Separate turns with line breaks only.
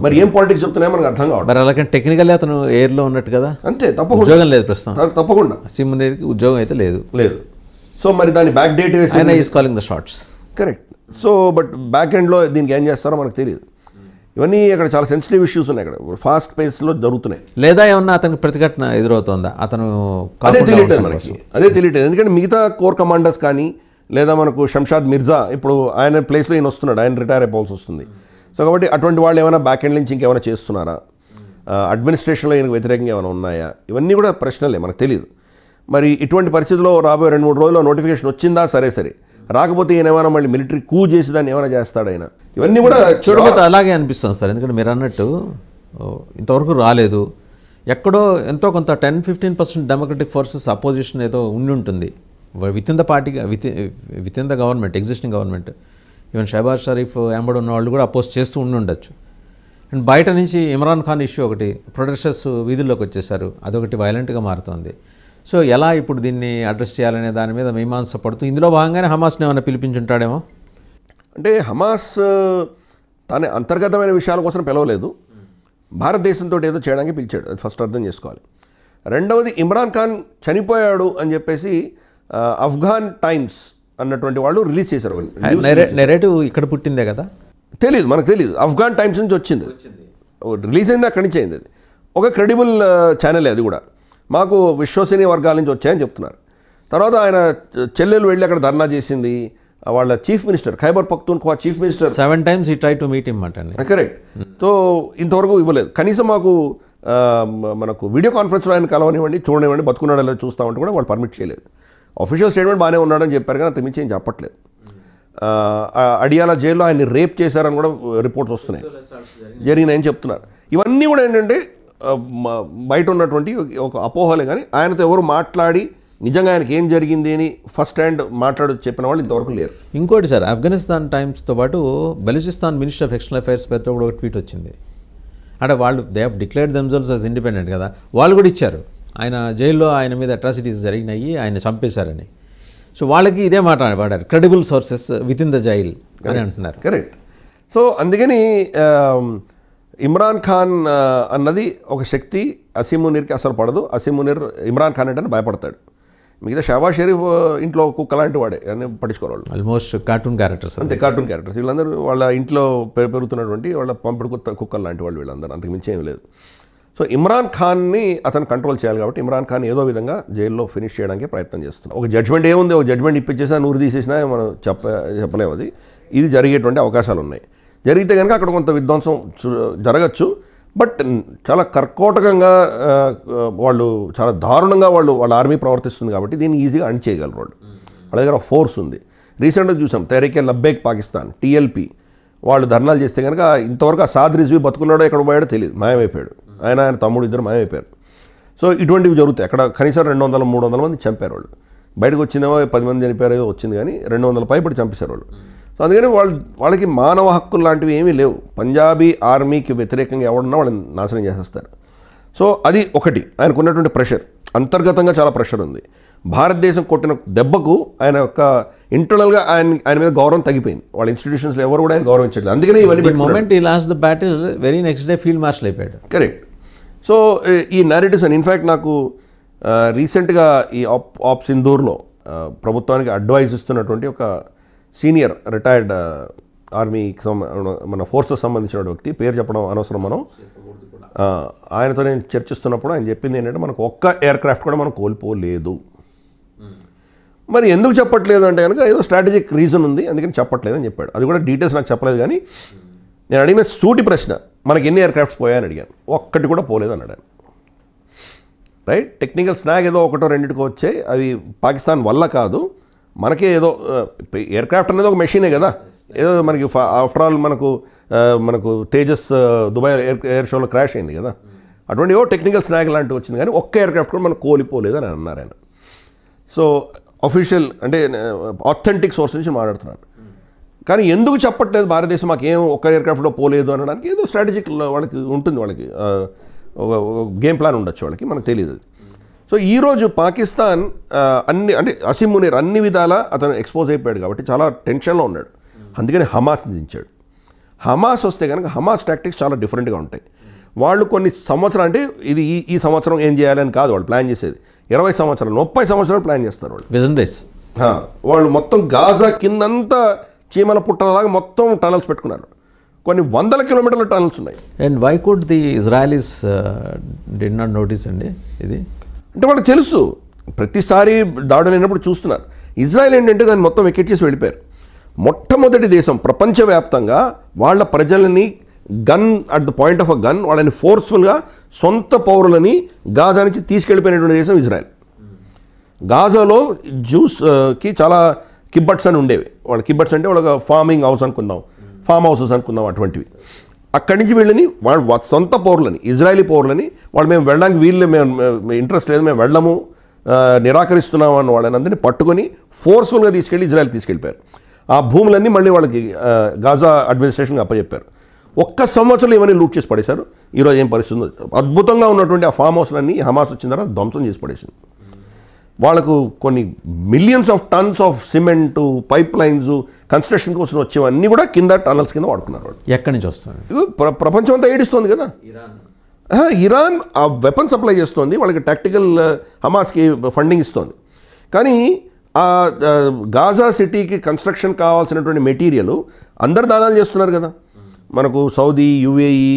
మరి ఏం పాలిటిక్స్ చెప్తున్నాయో మనకు అర్థం కావడం.
మరి అలాగే టెక్నికల్లీ అతను ఎయిర్లో ఉన్నట్టు కదా.
అంతే, తప్పకుండా
ఉద్యోగం లేదు ప్రస్తుతం,
తప్పకుండా
అసీం మునీర్కి ఉద్యోగం అయితే లేదు.
సో మరి దాన్ని బ్యాక్ డేట్ వేసి
ఆయన is calling the shorts.
Correct. So but back ఎండ్లో దీనికి ఏం చేస్తారో మనకు తెలియదు. ఇవన్నీ అక్కడ చాలా సెన్సిటివ్ ఇష్యూస్ ఉన్నాయి, అక్కడ ఫాస్ట్ పేస్లో జరుగుతున్నాయి.
లేదా ఏమన్నా అతనికి ప్రతిఘటన ఎదురవుతుందా? అతను
అదే తెలియట్లేదు మనకి, అదే తెలియట్లేదు. ఎందుకంటే మిగతా కోర్ కమాండర్స్ కానీ లేదా మనకు షంషాద్ మిర్జా ఇప్పుడు ఆయన ప్లేస్లో ఈయన వస్తున్నాడు, ఆయన రిటైర్ అయిపోవాల్సి వస్తుంది. సో కాబట్టి అటువంటి వాళ్ళు ఏమైనా బ్యాక్ ఎండ్ నుంచి ఇంకేమైనా చేస్తున్నారా, అడ్మినిస్ట్రేషన్లో ఈయనకు వ్యతిరేకంగా ఏమైనా ఉన్నాయా, ఇవన్నీ కూడా ప్రశ్నలే, మనకు తెలియదు. మరి ఇటువంటి పరిస్థితుల్లో రాబోయే 2-3 రోజుల్లో నోటిఫికేషన్ వచ్చిందా సరే, రాకపోతే ఈయన ఏమైనా మళ్ళీ మిలిటరీ కూ చేసి దాన్ని ఏమైనా చేస్తాడు ఆయన, ఇవన్నీ కూడా
చూడబోతే అలాగే అనిపిస్తుంది సార్. ఎందుకంటే మీరు అన్నట్టు ఇంతవరకు రాలేదు, ఎక్కడో ఎంతో కొంత 10-15% డెమోక్రటిక్ ఫోర్సెస్ అపోజిషన్ ఏదో ఉండి ఉంటుంది with in the party, with in the government, existing government. Even Shehbaz Sharif ఎంబడి ఉన్న వాళ్ళు కూడా అపోజ్ చేస్తూ ఉండొచ్చు. అండ్ బయట నుంచి ఇమ్రాన్ ఖాన్ ఇష్యూ ఒకటి, ప్రొటెస్టర్స్ వీధుల్లోకి వచ్చేసారు, అదొకటి వైలెంట్గా మారుతోంది. సో ఎలా ఇప్పుడు దీన్ని అడ్రస్ చేయాలనే దాని మీద మీమాంస పడుతూ ఇందులో భాగంగానే హమాస్ని ఏమైనా పిలిపించుంటాడేమో.
అంటే హమాస్ తన అంతర్గతమైన విషయాల కోసం పిలవలేదు, భారతదేశంతో ఏదో చేయడానికి పిలిచాడు, అది ఫస్ట్ అర్థం చేసుకోవాలి. రెండవది, ఇమ్రాన్ ఖాన్ చనిపోయాడు అని చెప్పేసి అఫ్ఘాన్ టైమ్స్ అన్నటువంటి వాళ్ళు రిలీజ్ చేశారు.
నెరేటివ్ ఇక్కడ పుట్టిందే కదా,
తెలియదు, మనకు తెలియదు. అఫ్ఘాన్ టైమ్స్ నుంచి వచ్చింది, రిలీజ్ అయింది, అక్కడి నుంచి అయింది. అది ఒక క్రెడిబుల్ ఛానల్, అది కూడా మాకు విశ్వసనీయ వర్గాల నుంచి వచ్చాయని చెప్తున్నారు. తర్వాత ఆయన చెల్లెలు వెళ్ళి అక్కడ ధర్నా చేసింది, వాళ్ళ chief minister Khyber Pakhtunkhwa chief minister
7 times he tried to meet him అంటండి.
కరెక్ట్. సో ఇంతవరకు ఇవ్వలేదు, కనీసం మాకు మనకు వీడియో కాన్ఫరెన్స్లో ఆయన కలవనివ్వండి, చూడనివ్వండి, బతుకున్నాడో లేదో చూస్తామంటే కూడా వాళ్ళు పర్మిట్ చేయలేదు. ఆఫీషియల్ స్టేట్మెంట్ బాగానే ఉన్నాడని చెప్పారు కానీ అంతకుమించి ఏం చెప్పట్లేదు. అడియాల జైల్లో ఆయన్ని రేప్ చేశారని కూడా రిపోర్ట్స్ వస్తున్నాయి, జరిగినాయని చెప్తున్నారు. ఇవన్నీ కూడా ఏంటంటే బయట ఉన్నటువంటి ఒక అపోహలే, కానీ ఆయనతో ఎవరు మాట్లాడి నిజంగా ఆయనకి ఏం జరిగింది అని ఫస్ట్ హ్యాండ్ చెప్పిన వాళ్ళు ఇంతవరకు లేరు.
ఇంకోటి సార్, ఆఫ్ఘనిస్తాన్ టైమ్స్తో పాటు Balochistan minister of external affairs పేరుతో కూడా ఒక ట్వీట్ వచ్చింది. అంటే వాళ్ళు they have declared themselves as independent కదా, వాళ్ళు కూడా ఇచ్చారు ఆయన జైల్లో ఆయన మీద అట్రాసిటీస్ జరిగినాయి, ఆయన చంపేశారని. సో వాళ్ళకి ఇదే మాట వాడారు, credible sources with in the jail అని అంటున్నారు.
కరెక్ట్. సో అందుకని ఇమ్రాన్ ఖాన్ అన్నది ఒక శక్తి, అసీం మునీర్కి అసలు పడదు. అసీం మునీర్ ఇమ్రాన్ ఖాన్ అంటే భయపడతాడు. మిగతా షహబాజ్ షరీఫ్ ఇంట్లో కుక్క లాంటి వాడే, అని పట్టించుకోవాలి.
ఆల్మోస్ట్ కార్టూన్ క్యారెక్టర్స్,
అంతే, కార్టూన్ క్యారెక్టర్స్ వీళ్ళందరూ. వాళ్ళ ఇంట్లో పెరుగుతున్నటువంటి వాళ్ళ పంపిడి కుక్కలు లాంటి వాళ్ళు వీళ్ళందరూ, అంతకు మించి ఏం లేదు. సో ఇమ్రాన్ ఖాన్ని అతను కంట్రోల్ చేయాలి కాబట్టి ఇమ్రాన్ ఖాన్ ఏదో విధంగా జైల్లో ఫినిష్ చేయడానికి ప్రయత్నం చేస్తున్నాం. ఒక జడ్జ్మెంట్ ఏముంది, ఒక జడ్జ్మెంట్ ఇప్పించేసినా నూరు తీసేసినా మనం చెప్పలేము. అది ఇది జరిగేటువంటి అవకాశాలు ఉన్నాయి. జరిగితే కనుక అక్కడ కొంత విధ్వంసం జరగచ్చు. బట్ చాలా కర్కోటకంగా వాళ్ళు, చాలా దారుణంగా వాళ్ళ ఆర్మీ ప్రవర్తిస్తుంది కాబట్టి దీన్ని ఈజీగా అణిచేయగలరు వాళ్ళు. వాళ్ళ దగ్గర ఫోర్స్ ఉంది. రీసెంట్గా చూసాం తెహ్రీకే లబ్బేక్ పాకిస్తాన్ TLP వాళ్ళు ధర్నాలు చేస్తే కనుక ఇంతవరకు ఆ సాద్ రిజ్వీ బతుకున్నాడో ఎక్కడ పోయాడో తెలియదు, మాయమైపోయాడు. ఆయన తమ్ముడు ఇద్దరు మాయమైపోయారు. సో ఇటువంటివి జరుగుతాయి. అక్కడ కనీసం 200-300 మంది చంపారు వాళ్ళు. బయటకు వచ్చినేమో 10 మంది చనిపోయారు ఏదో వచ్చింది, కానీ 200 పైబడి చంపేశారు వాళ్ళు. సో అందుకని వాళ్ళకి మానవ హక్కులు లాంటివి ఏమీ లేవు. పంజాబీ ఆర్మీకి వ్యతిరేకంగా ఎవడన్నా వాళ్ళని నాశనం చేసేస్తారు. సో అది ఒకటి. ఆయనకు ఉన్నటువంటి ప్రెషర్, అంతర్గతంగా చాలా ప్రెషర్ ఉంది. భారతదేశం కొట్టిన దెబ్బకు ఆయన యొక్క ఇంటర్నల్గా ఆయన మీద గౌరవం తగ్గిపోయింది. వాళ్ళ ఇన్స్టిట్యూషన్స్లో ఎవరు కూడా ఆయన గౌరవించట్లేదు. అందుకని ఇవన్నీ
last the battle very next day field marshal అయిపోయాడు.
కరెక్ట్. సో ఈ నారేటివ్స్ అని ఇన్ఫ్యాక్ట్ నాకు రీసెంట్గా ఈ ఆప్ సింధూర్లో ప్రభుత్వానికి అడ్వైజ్ ఇస్తున్నటువంటి ఒక సీనియర్ రిటైర్డ్ ఆర్మీకి మన ఫోర్సెస్ సంబంధించిన వ్యక్తి, పేరు చెప్పడం అనవసరం మనం, ఆయనతో నేను చర్చిస్తున్నప్పుడు ఆయన చెప్పింది ఏంటంటే మనకు ఒక్క ఎయిర్క్రాఫ్ట్ కూడా మనం కోల్పోలేదు. మరి ఎందుకు చెప్పట్లేదు అంటే కనుక ఏదో స్ట్రాటజిక్ రీజన్ ఉంది, అందుకని చెప్పట్లేదు అని చెప్పాడు. అది కూడా డీటెయిల్స్ నాకు చెప్పలేదు. కానీ నేను అడిగిన సూటి ప్రశ్న, మనకి ఎన్ని ఎయిర్క్రాఫ్ట్స్ పోయాయని అడిగాను. ఒక్కటి కూడా పోలేదు అన్నాడు. రైట్. టెక్నికల్ స్నాగ్ ఏదో ఒకటో రెండింటికో వచ్చాయి, అవి పాకిస్తాన్ వల్ల కాదు, మనకే ఏదో ఎయిర్క్రాఫ్ట్ అనేది ఒక మెషినే కదా, ఏదో మనకి ఆఫ్టర్ ఆల్ మనకు తేజస్ దుబాయ్ ఎయిర్ షోలో క్రాష్ అయింది కదా, అటువంటి ఏవో టెక్నికల్ స్నాగ్ లాంటివి వచ్చింది, కానీ ఒక్క ఎయిర్క్రాఫ్ట్ కూడా మనకు కోల్పోలేదు అని అన్నారు ఆయన. సో అఫీషియల్ అంటే ఆథెంటిక్ సోర్స్ నుంచి మాట్లాడుతున్నాను. కానీ ఎందుకు చెప్పట్లేదు భారతదేశం మాకేం ఒక్క ఎయిర్క్రాఫ్ట్లో పోలేదు అనడానికి ఏదో స్ట్రాటజిక్ వాళ్ళకి ఉంటుంది, వాళ్ళకి ఒక గేమ్ ప్లాన్ ఉండొచ్చు వాళ్ళకి, మనకు తెలియదు. సో ఈరోజు పాకిస్తాన్ అంటే అసీం మునీర్ అన్ని విధాలా అతను ఎక్స్పోజ్ అయిపోయాడు కాబట్టి చాలా టెన్షన్లో ఉన్నాడు. అందుకని హమాస్ని దించాడు. హమాస్ వస్తే కనుక హమాస్ టాక్టిక్స్ చాలా డిఫరెంట్గా ఉంటాయి. వాళ్ళు కొన్ని సంవత్సరాలు, అంటే ఇది ఈ సంవత్సరం ఏం చేయాలని కాదు వాళ్ళు ప్లాన్ చేసేది, 20 సంవత్సరాలు 30 సంవత్సరాలు ప్లాన్ చేస్తారు వాళ్ళు.
Vision days.
వాళ్ళు మొత్తం గాజా కిందంతా చీమల పుట్టలాగా మొత్తం టనల్స్ పెట్టుకున్నారు. కొన్ని 100 కిలోమీటర్ల టనల్స్ ఉన్నాయి.
And why could the Israelis did not notice అండి ఇది?
అంటే వాళ్ళకి తెలుసు, ప్రతిసారి దాడులు అయినప్పుడు చూస్తున్నారు. ఇజ్రాయెల్ ఏంటంటే దాన్ని మొత్తం వెకెట్ చేసి వెళ్ళిపోయారు. మొట్టమొదటి దేశం ప్రపంచవ్యాప్తంగా వాళ్ళ ప్రజలని gun at the point of a gun వాళ్ళని ఫోర్స్ఫుల్గా సొంత పౌరులని గాజా నుంచి తీసుకెళ్ళిపోయినటువంటి దేశం ఇజ్రాయెల్. గాజాలో జ్యూస్కి చాలా కిబ్బట్స్ అని ఉండేవి. వాళ్ళ కిబ్బట్స్ అంటే వాళ్ళ ఫార్మింగ్ హౌస్ అనుకుందాం, ఫామ్ హౌసెస్ అనుకుందాం, అటువంటివి. అక్కడి నుంచి వీళ్ళని వాళ్ళ సొంత పౌరులని, ఇజ్రాయలీ పౌరులని వాళ్ళు మేము వెళ్ళడానికి వీళ్ళు, మేము ఇంట్రెస్ట్ లేదు, మేము వెళ్ళము, నిరాకరిస్తున్నాం అన్న వాళ్ళని అందరినీ పట్టుకొని ఫోర్స్ఫుల్గా తీసుకెళ్ళి ఇజ్రాయెల్ తీసుకెళ్ళిపోయారు. ఆ భూములన్నీ మళ్ళీ వాళ్ళకి గాజా అడ్మినిస్ట్రేషన్కి అప్పచెప్పారు. ఒక్క సంవత్సరంలో ఇవన్నీ లూట్ చేసి పడేశారు. ఈరోజు ఏం పరిస్థితి ఉందో, అద్భుతంగా ఉన్నటువంటి ఆ ఫామ్ హౌస్లన్నీ హమాస్ వచ్చిన తర్వాత ధ్వంసం చేసి పడేసింది. వాళ్ళకు కొన్ని millions of tons of cement, pipe lines, construction కోసం వచ్చేవన్నీ కూడా కింద టనల్స్ కింద వాడుకున్నారు వాళ్ళు.
ఎక్కడి నుంచి వస్తారు?
ప్రపంచం అంతా ఏడుస్తోంది కదా. ఇరాన్ ఆ వెపన్ సప్లై చేస్తోంది వాళ్ళకి, టాక్టికల్ హమాస్కి ఫండింగ్ ఇస్తోంది. కానీ ఆ గాజా సిటీకి కన్స్ట్రక్షన్ కావాల్సినటువంటి మెటీరియల్ అందరు దానాలు చేస్తున్నారు కదా. మనకు సౌదీ, యుఏఈ,